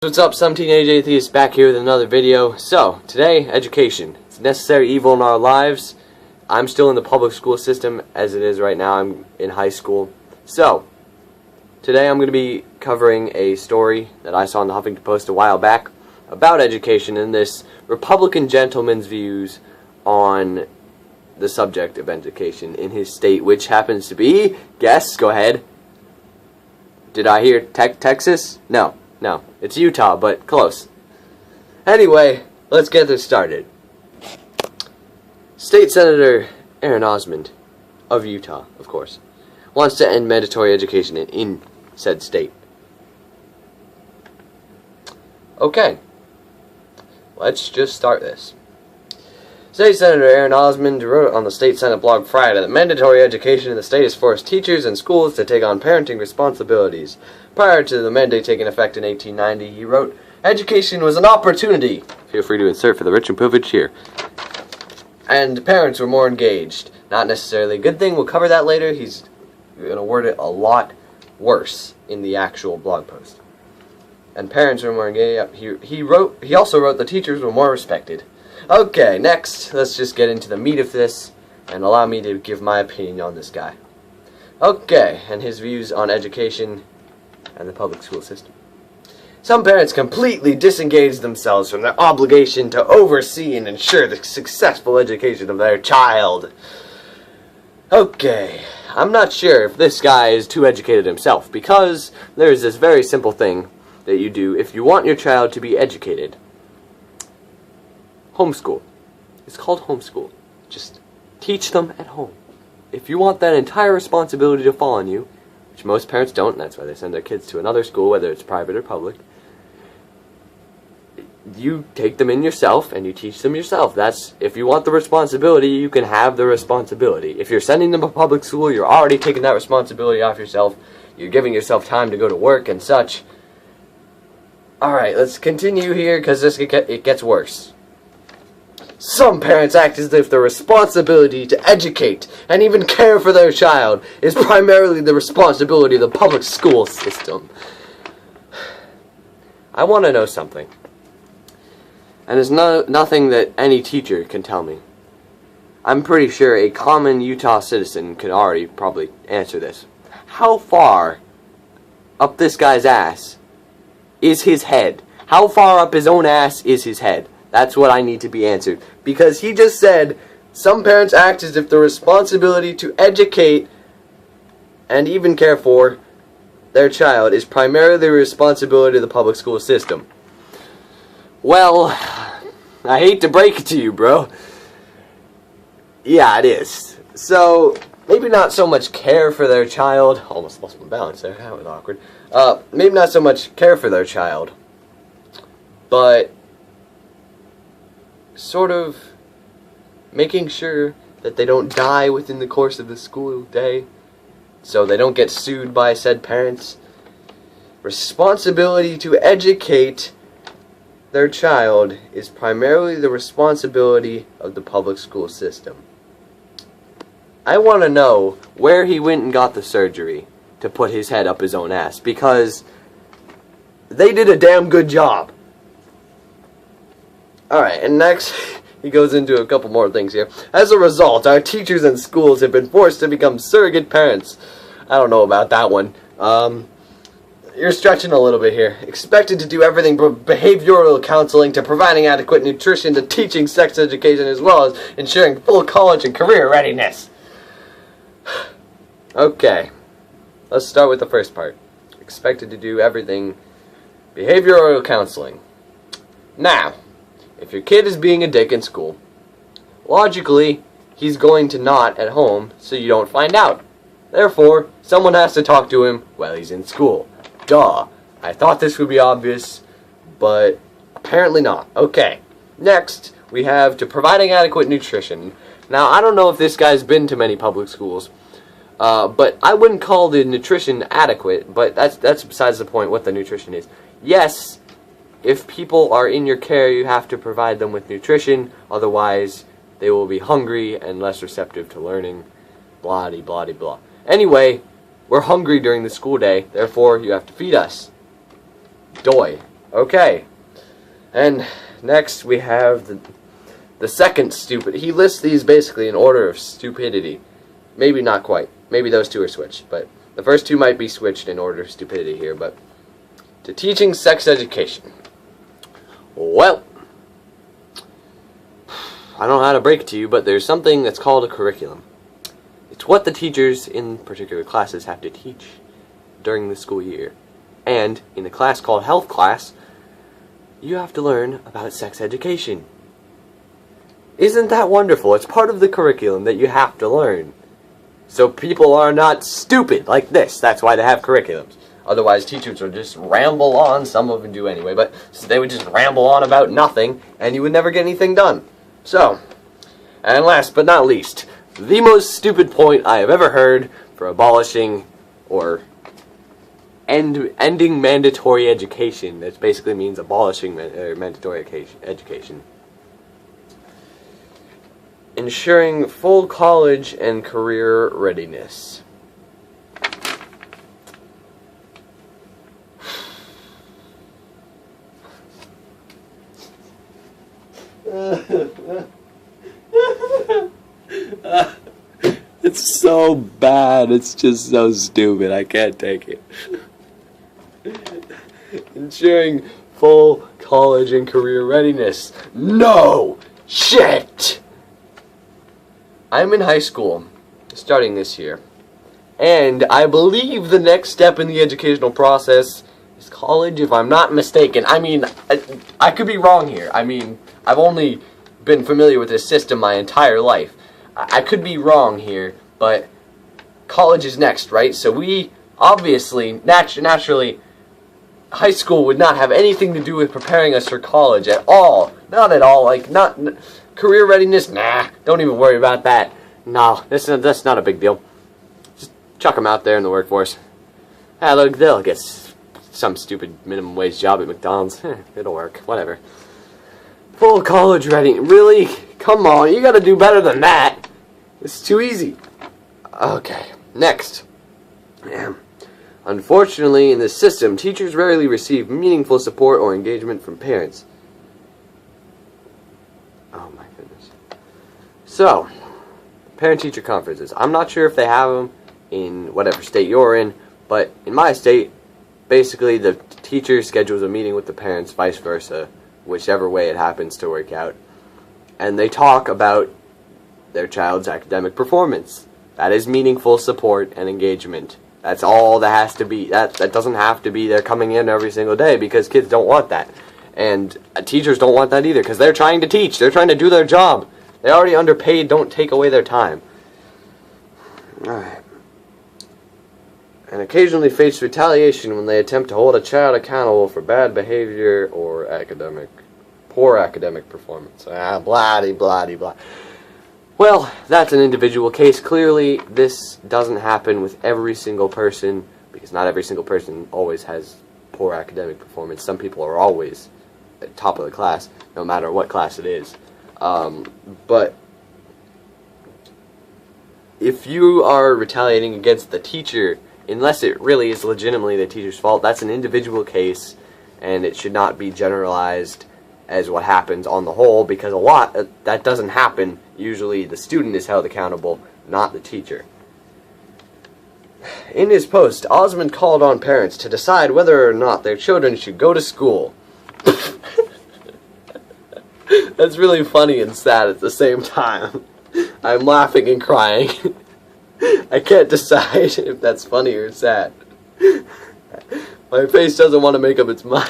What's up, some teenage atheists back here with another video. So, today, education. It's a necessary evil in our lives. I'm still in the public school system as it is right now. I'm in high school. So, today I'm going to be covering a story that I saw in the Huffington Post a while back about education and this Republican gentleman's views on the subject of education in his state, which happens to be, guess, go ahead. Did I hear Texas? No, it's Utah, but close. Anyway, let's get this started. State Senator Osmond, of Utah, of course, wants to end mandatory education in said state. Okay, let's just start this. State Senator Osmond wrote on the State Senate blog Friday that mandatory education in the state has forced teachers and schools to take on parenting responsibilities. Prior to the mandate taking effect in 1890, he wrote, "Education was an opportunity." Feel free to insert for the rich and privileged here. And parents were more engaged. Not necessarily a good thing. We'll cover that later. He's going to word it a lot worse in the actual blog post. And parents were more engaged. He also wrote the teachers were more respected. Okay, next, let's just get into the meat of this, and allow me to give my opinion on this guy. Okay, and his views on education and the public school system. Some parents completely disengage themselves from their obligation to oversee and ensure the successful education of their child. Okay, I'm not sure if this guy is too educated himself, because there's this very simple thing that you do if you want your child to be educated. Homeschool. It's called homeschool. Just teach them at home. If you want that entire responsibility to fall on you, which most parents don't, and that's why they send their kids to another school, whether it's private or public, you take them in yourself and you teach them yourself. That's, if you want the responsibility, you can have the responsibility. If you're sending them to public school, you're already taking that responsibility off yourself. You're giving yourself time to go to work and such. Alright, let's continue here, because it gets worse. Some parents act as if the responsibility to educate and even care for their child is primarily the responsibility of the public school system. I want to know something. And there's nothing that any teacher can tell me. I'm pretty sure a common Utah citizen could already probably answer this. How far up this guy's ass is his head? How far up his own ass is his head? That's what I need to be answered. Because he just said, some parents act as if the responsibility to educate and even care for their child is primarily the responsibility of the public school system. Well, I hate to break it to you, bro. Yeah, it is. So, maybe not so much care for their child. Almost lost my balance there. That was awkward. Maybe not so much care for their child, but sort of making sure that they don't die within the course of the school day, so they don't get sued by said parents. Responsibility to educate their child is primarily the responsibility of the public school system. I want to know where he went and got the surgery to put his head up his own ass, because they did a damn good job. Alright, and next, he goes into a couple more things here. As a result, our teachers and schools have been forced to become surrogate parents. I don't know about that one. You're stretching a little bit here. Expected to do everything from behavioral counseling to providing adequate nutrition to teaching sex education, as well as ensuring full college and career readiness. Okay, let's start with the first part. Expected to do everything behavioral counseling. Now, if your kid is being a dick in school, logically, he's going to not at home, so you don't find out. Therefore, someone has to talk to him while he's in school. Duh. I thought this would be obvious, but apparently not. Okay. Next, we have to providing adequate nutrition. Now, I don't know if this guy's been to many public schools, but I wouldn't call the nutrition adequate, but that's besides the point what the nutrition is. Yes, if people are in your care, you have to provide them with nutrition, otherwise they will be hungry and less receptive to learning, blah-de-blah-de-blah. Anyway, we're hungry during the school day, therefore you have to feed us. Doy. Okay. And next we have the second stupid. He lists these basically in order of stupidity. Maybe not quite. Maybe those two are switched, but the first two might be switched in order of stupidity here, but to teaching sex education. Well, I don't know how to break it to you, but there's something that's called a curriculum. It's what the teachers in particular classes have to teach during the school year. And in a class called health class, you have to learn about sex education. Isn't that wonderful? It's part of the curriculum that you have to learn. So people are not stupid like this. That's why they have curriculums. Otherwise, teachers would just ramble on. Some of them do anyway, but they would just ramble on about nothing, and you would never get anything done. So, and last but not least, the most stupid point I have ever heard for abolishing or ending mandatory education. That basically means abolishing mandatory education. Ensuring full college and career readiness. It's so bad. It's just so stupid. I can't take it. Ensuring full college and career readiness. No! Shit! I'm in high school, starting this year. And I believe the next step in the educational process is college, if I'm not mistaken. I mean, I could be wrong here. I mean, I've only been familiar with this system my entire life. I could be wrong here, but college is next, right? So we, obviously, naturally, high school would not have anything to do with preparing us for college at all. Not at all. Like, not career readiness, nah, don't even worry about that. No, that's not a big deal. Just chuck them out there in the workforce. Ah, look, they'll get some stupid minimum wage job at McDonald's. It'll work, whatever. Full college ready, really? Come on, you gotta do better than that. It's too easy. Okay, next. Unfortunately, in this system, teachers rarely receive meaningful support or engagement from parents. Oh my goodness. So, parent-teacher conferences. I'm not sure if they have them in whatever state you're in, but in my state, basically the teacher schedules a meeting with the parents, vice versa, whichever way it happens to work out. And they talk about their child's academic performance. That is meaningful support and engagement. That's all that has to be. That doesn't have to be they're coming in every single day, because kids don't want that. And teachers don't want that either, because they're trying to teach. They're trying to do their job. They're already underpaid. Don't take away their time. Alright. And occasionally face retaliation when they attempt to hold a child accountable for bad behavior or poor academic performance. Blah-de, blah-de, blah. Well, that's an individual case. Clearly, this doesn't happen with every single person, because not every single person always has poor academic performance. Some people are always at top of the class, no matter what class it is. But if you are retaliating against the teacher, unless it really is legitimately the teacher's fault, that's an individual case, and it should not be generalized as what happens on the whole, because a lot that doesn't happen. Usually the student is held accountable, not the teacher. In his post, Osmond called on parents to decide whether or not their children should go to school. That's really funny and sad at the same time. I'm laughing and crying. I can't decide if that's funny or sad. My face doesn't want to make up its mind.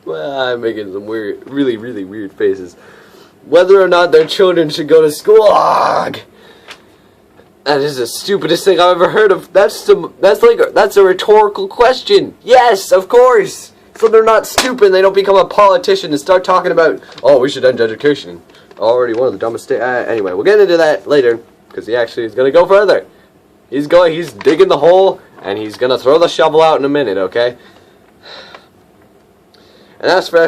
Well, I'm making some weird, really weird faces. Whether or not their children should go to school. Ugh. That is the stupidest thing I've ever heard of. That's a rhetorical question. Yes, of course. So they're not stupid. They don't become a politician and start talking about, oh, we should end education. Already one of the dumbest things. Anyway, we'll get into that later, because he actually is going to go further. He's digging the hole, and he's going to throw the shovel out in a minute, okay? And as for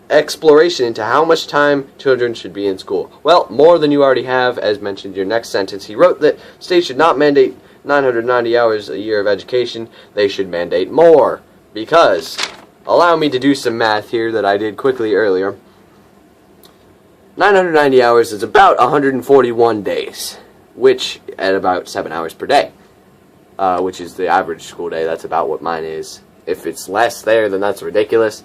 exploration into how much time children should be in school. Well, more than you already have, as mentioned in your next sentence. He wrote that states should not mandate 990 hours a year of education. They should mandate more, because allow me to do some math here that I did quickly earlier. 990 hours is about 141 days, which at about 7 hours per day, which is the average school day. That's about what mine is. If it's less there, then that's ridiculous.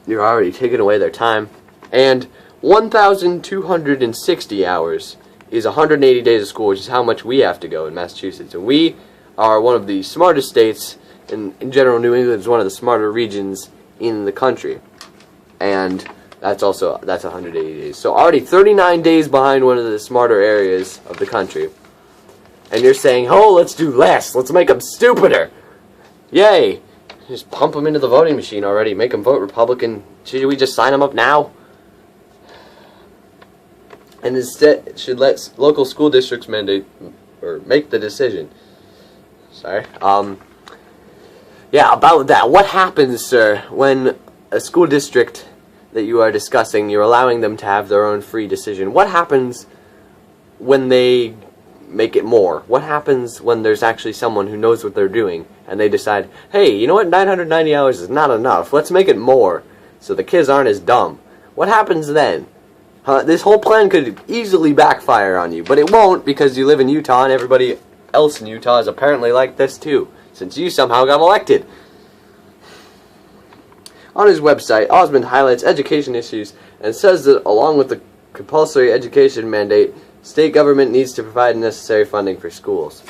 You're already taking away their time. And 1,260 hours is 180 days of school, which is how much we have to go in Massachusetts. And we are one of the smartest states. In general, New England is one of the smarter regions in the country. And that's 180 days. So already 39 days behind one of the smarter areas of the country. And you're saying, oh, let's do less. Let's make them stupider. Yay. Just pump them into the voting machine already. Make them vote Republican. Should we just sign them up now? And instead, should let local school districts mandate or make the decision. Sorry. Yeah, about that. What happens, sir, when a school district that you are discussing, you're allowing them to have their own free decision? What happens when they make it more? What happens when there's actually someone who knows what they're doing and they decide, hey, you know what, 990 hours is not enough, let's make it more so the kids aren't as dumb? What happens then? This whole plan could easily backfire on you, but it won't, because you live in Utah and everybody else in Utah is apparently like this too, since you somehow got elected. On his website, Osmond highlights education issues and says that along with the compulsory education mandate, state government needs to provide necessary funding for schools.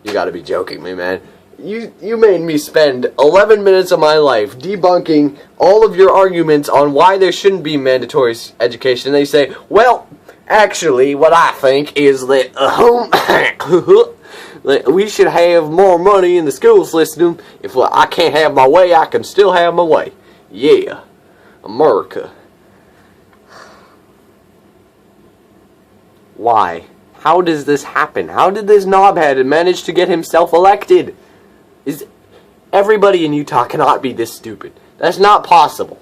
You gotta be joking me, man. You made me spend 11 minutes of my life debunking all of your arguments on why there shouldn't be mandatory education. They say, well, actually, what I think is that we should have more money in the school system. If I can't have my way, I can still have my way. Yeah, America. Why? How does this happen? How did this knobhead manage to get himself elected? Everybody in Utah cannot be this stupid. That's not possible.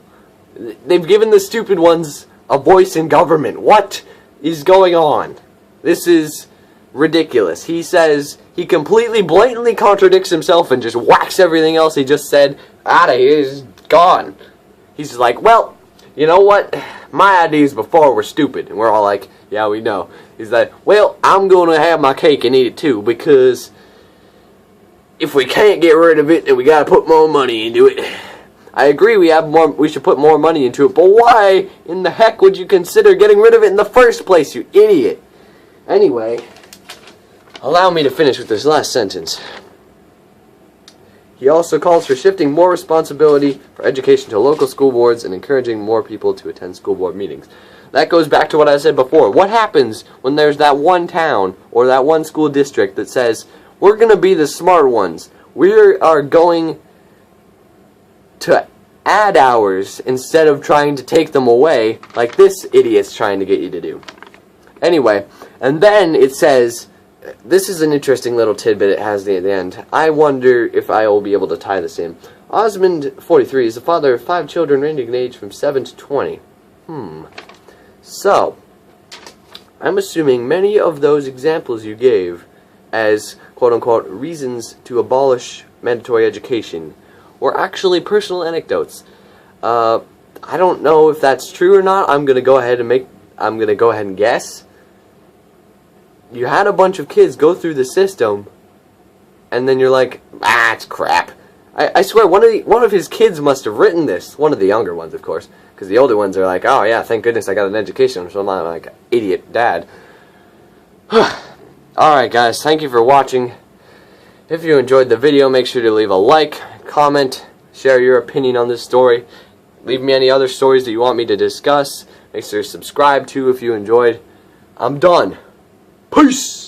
They've given the stupid ones a voice in government. What is going on? This is ridiculous. He says, he completely blatantly contradicts himself and just whacks everything else he just said out of here. He's gone. He's like, well, you know what? My ideas before were stupid. And we're all like, yeah, we know. He's like, well, I'm going to have my cake and eat it too, because if we can't get rid of it, then we got to put more money into it. I agree we should put more money into it, but why in the heck would you consider getting rid of it in the first place, you idiot? Anyway, allow me to finish with this last sentence. He also calls for shifting more responsibility for education to local school boards and encouraging more people to attend school board meetings. That goes back to what I said before. What happens when there's that one town or that one school district that says, we're going to be the smart ones. We are going to add hours instead of trying to take them away, like this idiot's trying to get you to do. Anyway, and then it says, this is an interesting little tidbit it has at the end. I wonder if I will be able to tie this in. Osmond, 43, is the father of 5 children ranging in age from 7 to 20. So, I'm assuming many of those examples you gave as quote-unquote reasons to abolish mandatory education were actually personal anecdotes. I don't know if that's true or not. I'm gonna go ahead and guess. You had a bunch of kids go through the system, and then you're like, it's crap. I swear, one of his kids must have written this. One of the younger ones, of course, because the older ones are like, oh yeah, thank goodness I got an education, so I'm not like an idiot dad. Alright guys, thank you for watching. If you enjoyed the video, make sure to leave a like, comment, share your opinion on this story. Leave me any other stories that you want me to discuss. Make sure to subscribe too if you enjoyed. I'm done. Peace!